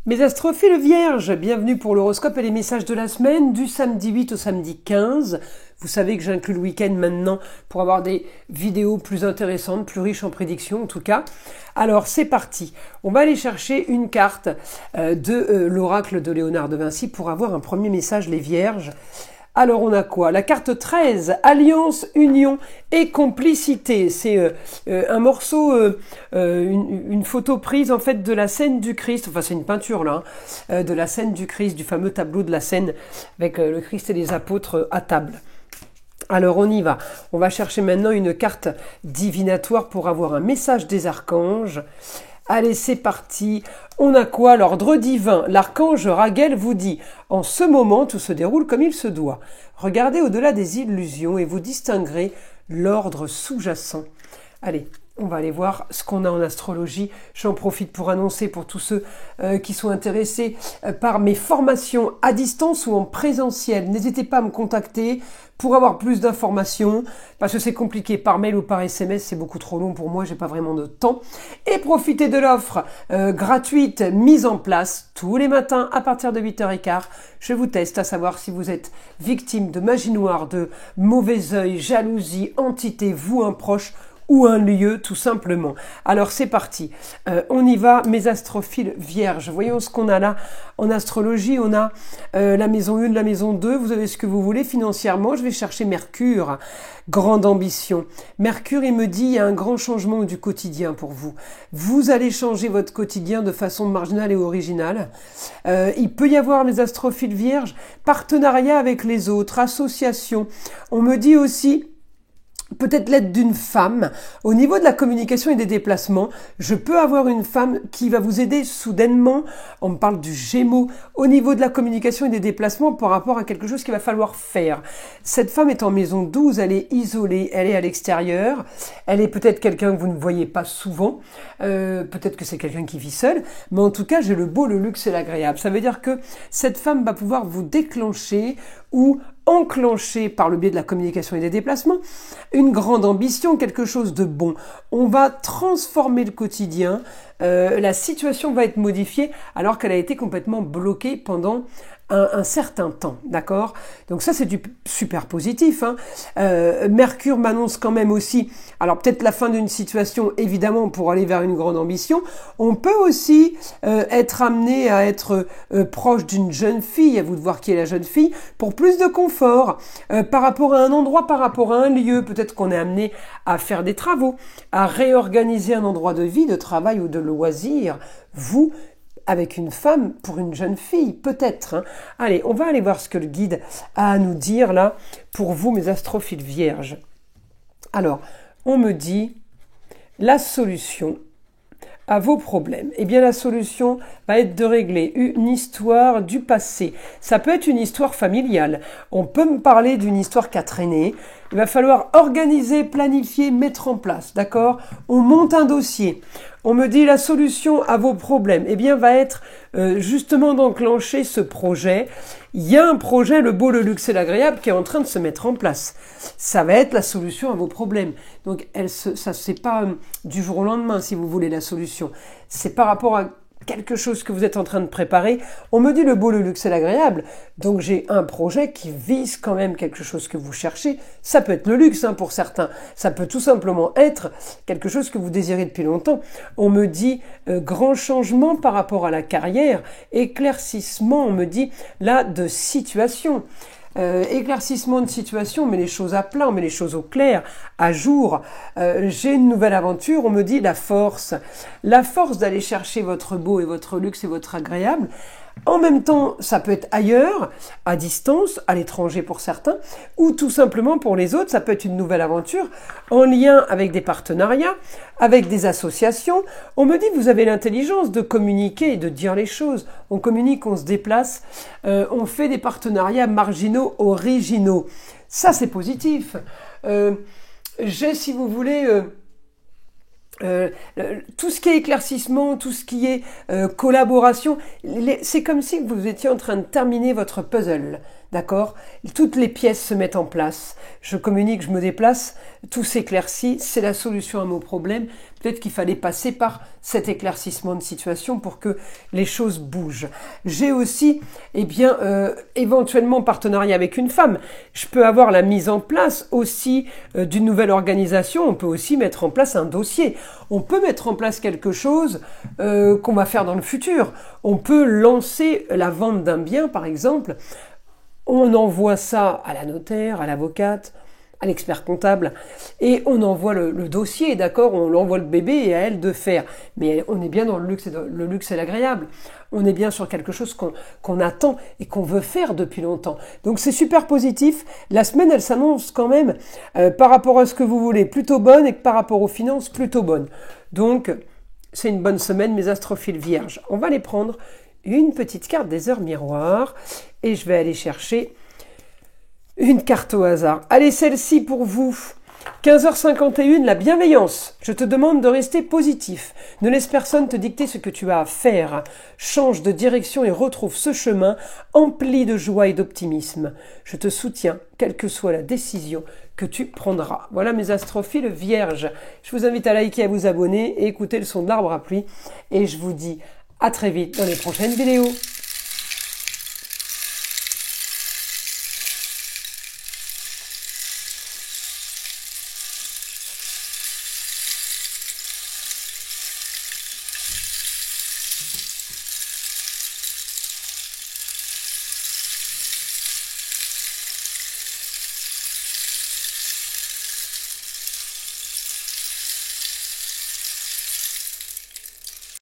Mes astrophiles vierges, bienvenue pour l'horoscope et les messages de la semaine du samedi 8 au samedi 15. Vous savez que j'inclus le week-end maintenant pour avoir des vidéos plus intéressantes, plus riches en prédictions en tout cas. Alors c'est parti, on va aller chercher une carte de l'oracle de Léonard de Vinci pour avoir un premier message les vierges. Alors on a quoi? La carte 13, alliance, union et complicité. C'est un morceau, une photo prise en fait de la scène du Christ, enfin c'est une peinture là, de la scène du Christ, du fameux tableau de la scène avec le Christ et les apôtres à table. Alors on y va, on va chercher maintenant une carte divinatoire pour avoir un message des archanges. Allez, c'est parti. On a quoi? L'ordre divin. L'archange Raguel vous dit « En ce moment, tout se déroule comme il se doit. Regardez au-delà des illusions et vous distinguerez l'ordre sous-jacent. » Allez, on va aller voir ce qu'on a en astrologie. J'en profite pour annoncer pour tous ceux qui sont intéressés par mes formations à distance ou en présentiel. N'hésitez pas à me contacter pour avoir plus d'informations, parce que c'est compliqué par mail ou par SMS, c'est beaucoup trop long pour moi, j'ai pas vraiment de temps. Et profitez de l'offre gratuite mise en place tous les matins à partir de 8h15. Je vous teste à savoir si vous êtes victime de magie noire, de mauvais œil, jalousie, entité, vous un proche, ou un lieu tout simplement. Alors c'est parti, on y va mes astrophiles vierges. Voyons ce qu'on a là en astrologie. On a la maison 1, la maison 2, vous avez ce que vous voulez financièrement. Je vais chercher Mercure, grande ambition. Mercure, il me dit, il y a un grand changement du quotidien pour vous. Vous allez changer votre quotidien de façon marginale et originale. Il peut y avoir les astrophiles vierges, partenariat avec les autres, association. On me dit aussi peut-être l'aide d'une femme. Au niveau de la communication et des déplacements, je peux avoir une femme qui va vous aider soudainement. On me parle du Gémeaux. Au niveau de la communication et des déplacements par rapport à quelque chose qu'il va falloir faire. Cette femme est en maison 12, elle est isolée, elle est à l'extérieur. Elle est peut-être quelqu'un que vous ne voyez pas souvent. Peut-être que c'est quelqu'un qui vit seul. Mais en tout cas, j'ai le beau, le luxe et l'agréable. Ça veut dire que cette femme va pouvoir vous déclencher ou enclencher par le biais de la communication et des déplacements une grande ambition, quelque chose de bon. On va transformer le quotidien, la situation va être modifiée alors qu'elle a été complètement bloquée pendant un certain temps, d'accord? Donc ça c'est du super positif, hein. Mercure m'annonce quand même aussi, alors peut-être la fin d'une situation évidemment pour aller vers une grande ambition. On peut aussi être amené à être proche d'une jeune fille, à vous de voir qui est la jeune fille, pour plus de confort par rapport à un endroit, par rapport à un lieu. Peut-être qu'on est amené à faire des travaux, à réorganiser un endroit de vie, de travail ou de loisir. Vous avec une femme pour une jeune fille, peut-être. Hein. Allez, on va aller voir ce que le guide a à nous dire là pour vous, mes astrophiles vierges. Alors, on me dit la solution à vos problèmes. Eh bien, la solution va être de régler une histoire du passé. Ça peut être une histoire familiale. On peut me parler d'une histoire qui a traîné. Il va falloir organiser, planifier, mettre en place. D'accord? On monte un dossier. On me dit la solution à vos problèmes. Eh bien, va être justement d'enclencher ce projet. Il y a un projet, le beau, le luxe et l'agréable, qui est en train de se mettre en place. Ça va être la solution à vos problèmes. Donc, ça c'est pas du jour au lendemain, si vous voulez, la solution. C'est par rapport à quelque chose que vous êtes en train de préparer. On me dit le beau, le luxe et l'agréable. Donc, j'ai un projet qui vise quand même quelque chose que vous cherchez. Ça peut être le luxe, hein, pour certains. Ça peut tout simplement être quelque chose que vous désirez depuis longtemps. On me dit grand changement par rapport à la carrière, éclaircissement, on me dit là, de situation. Éclaircissement de situation, on met les choses à plat, on met les choses au clair, à jour. J'ai une nouvelle aventure, on me dit la force d'aller chercher votre beau et votre luxe et votre agréable. En même temps, ça peut être ailleurs, à distance, à l'étranger pour certains, ou tout simplement pour les autres, ça peut être une nouvelle aventure en lien avec des partenariats, avec des associations. On me dit que vous avez l'intelligence de communiquer et de dire les choses. On communique, on se déplace, on fait des partenariats marginaux, originaux. Ça, c'est positif. J'ai, si vous voulez... tout ce qui est éclaircissement, tout ce qui est collaboration, c'est comme si vous étiez en train de terminer votre puzzle, D'accord? Toutes les pièces se mettent en place. Je communique, je me déplace, tout s'éclaircit, c'est la solution à mon problème. Peut-être qu'il fallait passer par cet éclaircissement de situation pour que les choses bougent. J'ai aussi, éventuellement partenariat avec une femme. Je peux avoir la mise en place aussi d'une nouvelle organisation. On peut aussi mettre en place un dossier. On peut mettre en place quelque chose qu'on va faire dans le futur. On peut lancer la vente d'un bien, par exemple. On envoie ça à la notaire, à l'avocate, à l'expert comptable, et on envoie le dossier, d'accord? On l'envoie le bébé et à elle de faire. Mais on est bien dans le luxe et l'agréable. On est bien sur quelque chose qu'on attend et qu'on veut faire depuis longtemps. Donc c'est super positif. La semaine, elle s'annonce quand même, par rapport à ce que vous voulez, plutôt bonne, et par rapport aux finances, plutôt bonne. Donc, c'est une bonne semaine, mes astrophiles vierges. On va les prendre une petite carte des heures miroirs et je vais aller chercher une carte au hasard. Allez, celle-ci pour vous. 15h51, la bienveillance. Je te demande de rester positif. Ne laisse personne te dicter ce que tu as à faire. Change de direction et retrouve ce chemin empli de joie et d'optimisme. Je te soutiens, quelle que soit la décision que tu prendras. Voilà mes astrophiles vierges. Je vous invite à liker, à vous abonner et écouter le son de l'arbre à pluie. Et je vous dis à très vite dans les prochaines vidéos.